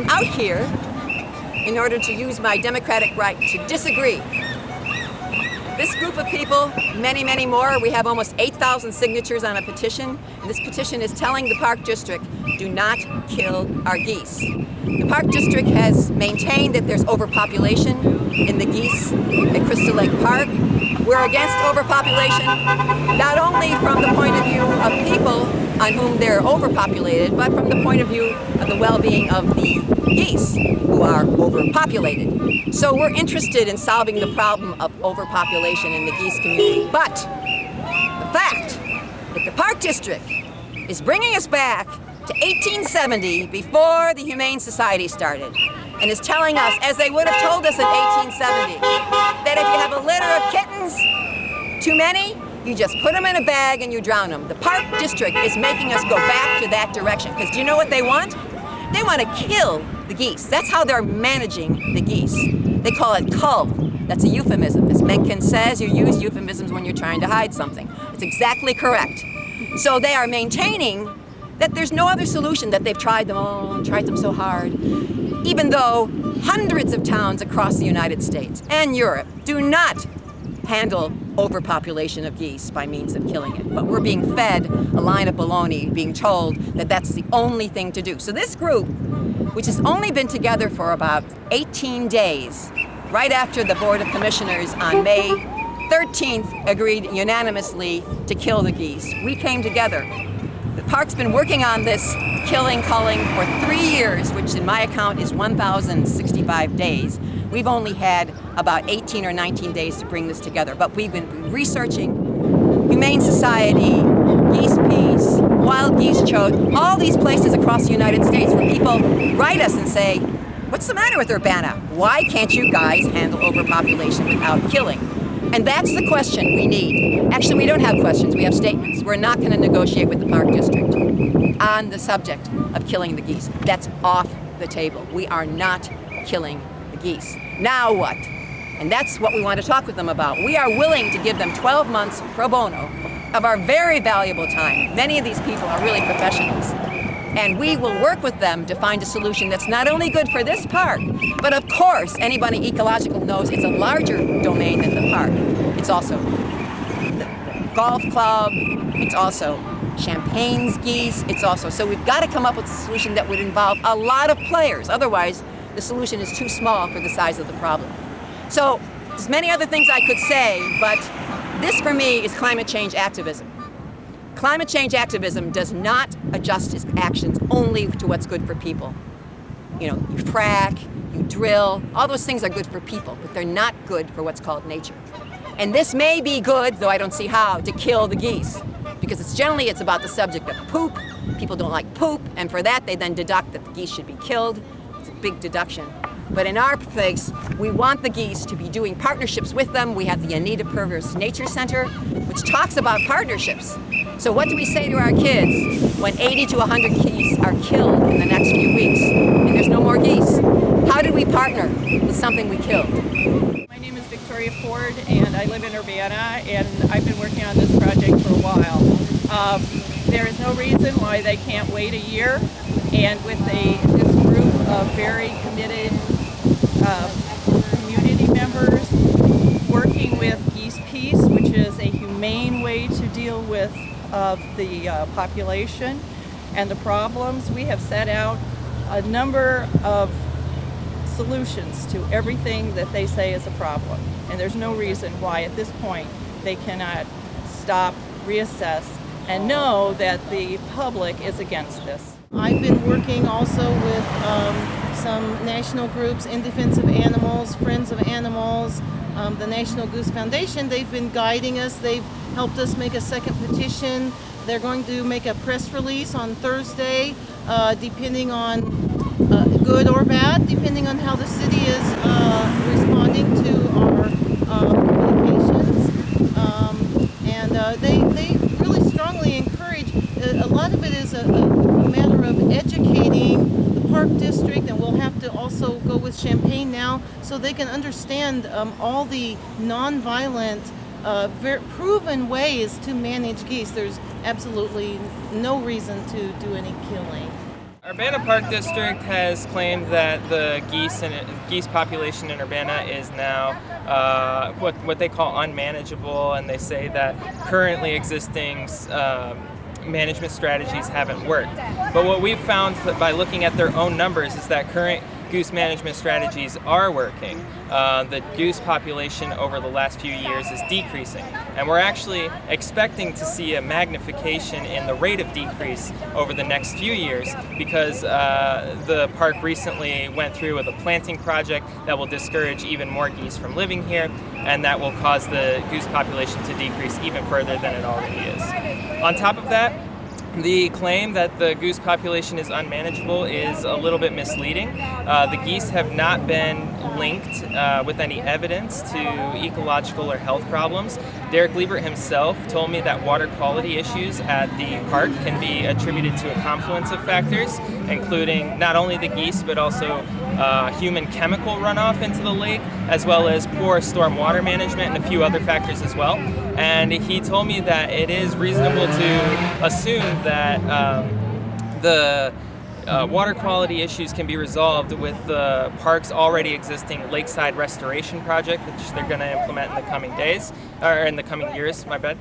I'm out here in order to use my democratic right to disagree. This group of people, many, many more, we have almost 8,000 signatures on a petition. And this petition is telling the Park District, do not kill our geese. The Park District has maintained that there's overpopulation in the geese at Crystal Lake Park. We're against overpopulation, not only from the point of view of people on whom they're overpopulated, but from the point of view of the well-being of the geese who are overpopulated. So we're interested in solving the problem of overpopulation in the geese community. But the fact that the Park District is bringing us back to 1870, before the Humane Society started, and is telling us, as they would have told us in 1870, that if you have a litter of kittens, too many, you just put them in a bag and you drown them. The Park District is making us go back to that direction, because do you know what they want? They want to kill the geese. That's how they're managing the geese. They call it cull. That's a euphemism. As Mencken says, you use euphemisms when you're trying to hide something. It's exactly correct. So they are maintaining that there's no other solution, that they've tried them all and tried them so hard, even though hundreds of towns across the United States and Europe do not handle overpopulation of geese by means of killing it. But we're being fed a line of baloney, being told that that's the only thing to do. So this group, which has only been together for about 18 days, right after the Board of Commissioners on May 13th agreed unanimously to kill the geese, we came together. The park's been working on this culling for 3 years, which in my account is 1,065 days. We've only had about 18 or 19 days to bring this together, but we've been researching Humane Society, Geese Peace, Wild Geese Choke, all these places across the United States where people write us and say, what's the matter with Urbana? Why can't you guys handle overpopulation without killing? And that's the question we need. Actually, we don't have questions, we have statements. We're not going to negotiate with the Park District on the subject of killing the geese. That's off the table. We are not killing the geese. Now what? And that's what we want to talk with them about. We are willing to give them 12 months pro bono of our very valuable time. Many of these people are really professionals. And we will work with them to find a solution that's not only good for this park, but of course, anybody ecological knows it's a larger domain than the park. It's also the golf club, it's also Champagne's geese, it's also, so we've got to come up with a solution that would involve a lot of players. Otherwise, the solution is too small for the size of the problem. So, there's many other things I could say, but this for me is climate change activism. Climate change activism does not adjust its actions only to what's good for people. You know, you frack, you drill, all those things are good for people, but they're not good for what's called nature. And this may be good, though I don't see how, to kill the geese, because it's about the subject of poop. People don't like poop, and for that they then deduct that the geese should be killed. It's a big deduction. But in our place, we want the geese to be doing partnerships with them. We have the Anita Purvis Nature Center, which talks about partnerships. So what do we say to our kids when 80 to 100 geese are killed in the next few weeks and there's no more geese? How do we partner with something we killed? My name is Victoria Ford and I live in Urbana, and I've been working on this project for a while. There is no reason why they can't wait a year, and with this group of very committed community members working with Geese Peace, which is a humane way to deal with the population and the problems. We have set out a number of solutions to everything that they say is a problem, and there's no reason why at this point they cannot stop, reassess, and know that the public is against this. I've been working also with some national groups, In Defense of Animals, Friends of Animals, the National Goose Foundation. They've been guiding us. They've helped us make a second petition. They're going to make a press release on Thursday, depending on good or bad, depending on how the city is responding to our communications. They really strongly encourage, a lot of it is a matter of educating the Park District, and we'll have to also go with Champaign now so they can understand all the non-violent, proven ways to manage geese. There's absolutely no reason to do any killing. Urbana Park District has claimed that the geese population in Urbana is now what they call unmanageable, and they say that currently existing management strategies haven't worked. But what we've found by looking at their own numbers is that current goose management strategies are working. The goose population over the last few years is decreasing, and we're actually expecting to see a magnification in the rate of decrease over the next few years because the park recently went through with a planting project that will discourage even more geese from living here, and that will cause the goose population to decrease even further than it already is. On top of that, the claim that the goose population is unmanageable is a little bit misleading. The geese have not been linked with any evidence to ecological or health problems. Derek Liebert himself told me that water quality issues at the park can be attributed to a confluence of factors, including not only the geese but also human chemical runoff into the lake, as well as poor stormwater management and a few other factors as well. And he told me that it is reasonable to assume that the water quality issues can be resolved with the park's already existing lakeside restoration project, which they're going to implement in the coming days, or in the coming years, my bad.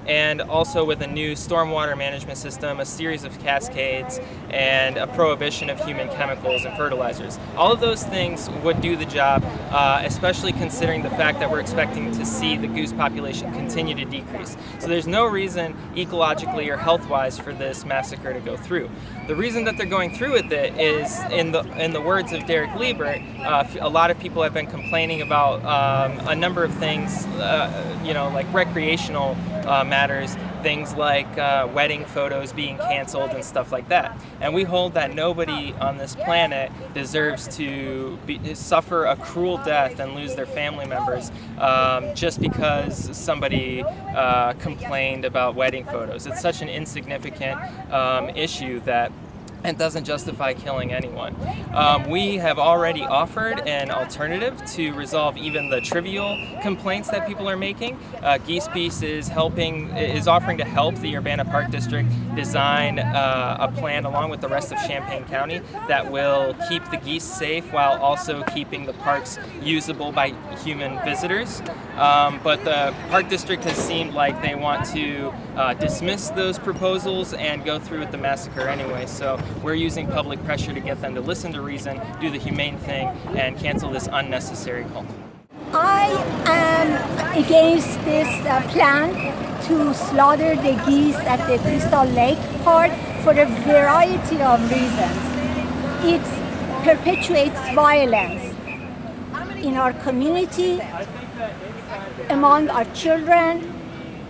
And also with a new stormwater management system, a series of cascades, and a prohibition of human chemicals and fertilizers. All of those things would do the job, especially considering the fact that we're expecting to see the goose population continue to decrease. So there's no reason ecologically or health-wise for this massacre to go through. The reason that they're going through with it is, in the words of Derek Liebert, a lot of people have been complaining about a number of things, like recreational matters, things like wedding photos being canceled and stuff like that. And we hold that nobody on this planet deserves to suffer a cruel death and lose their family members just because somebody complained about wedding photos. It's such an insignificant issue that it doesn't justify killing anyone. We have already offered an alternative to resolve even the trivial complaints that people are making. Geese Peace is offering to help the Urbana Park District design a plan along with the rest of Champaign County that will keep the geese safe while also keeping the parks usable by human visitors. But the Park District has seemed like they want to dismiss those proposals and go through with the massacre anyway. So we're using public pressure to get them to listen to reason, do the humane thing, and cancel this unnecessary call. I am against this plan to slaughter the geese at the Crystal Lake Park for a variety of reasons. It perpetuates violence in our community, among our children,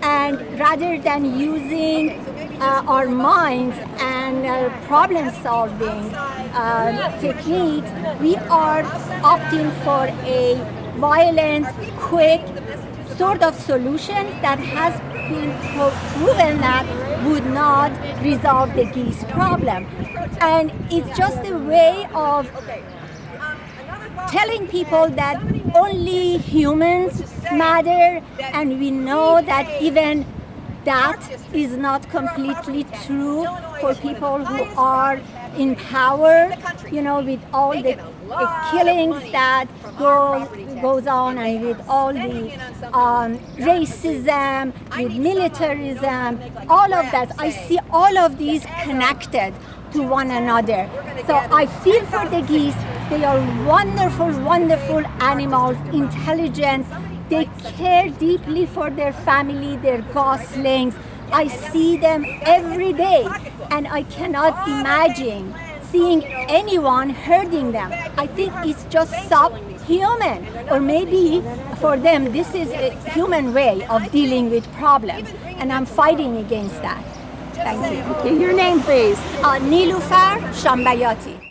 and rather than using our minds and problem-solving techniques, we are opting for a violent, quick sort of solution that has been proven that would not resolve the geese problem. And it's just a way of telling people that only humans matter, and we know that even that is not completely true for people who are in power, with all the killings that goes on, and with all the racism, with militarism, all of that. I see all of these connected to one another. So I feel for the geese. They are wonderful, wonderful animals, intelligent. They care deeply for their family, their goslings. I see them every day, and I cannot imagine seeing anyone hurting them. I think it's just subhuman, or maybe for them this is a human way of dealing with problems, and I'm fighting against that. Thank you. Okay, your name, please. Nilufar Shambayati.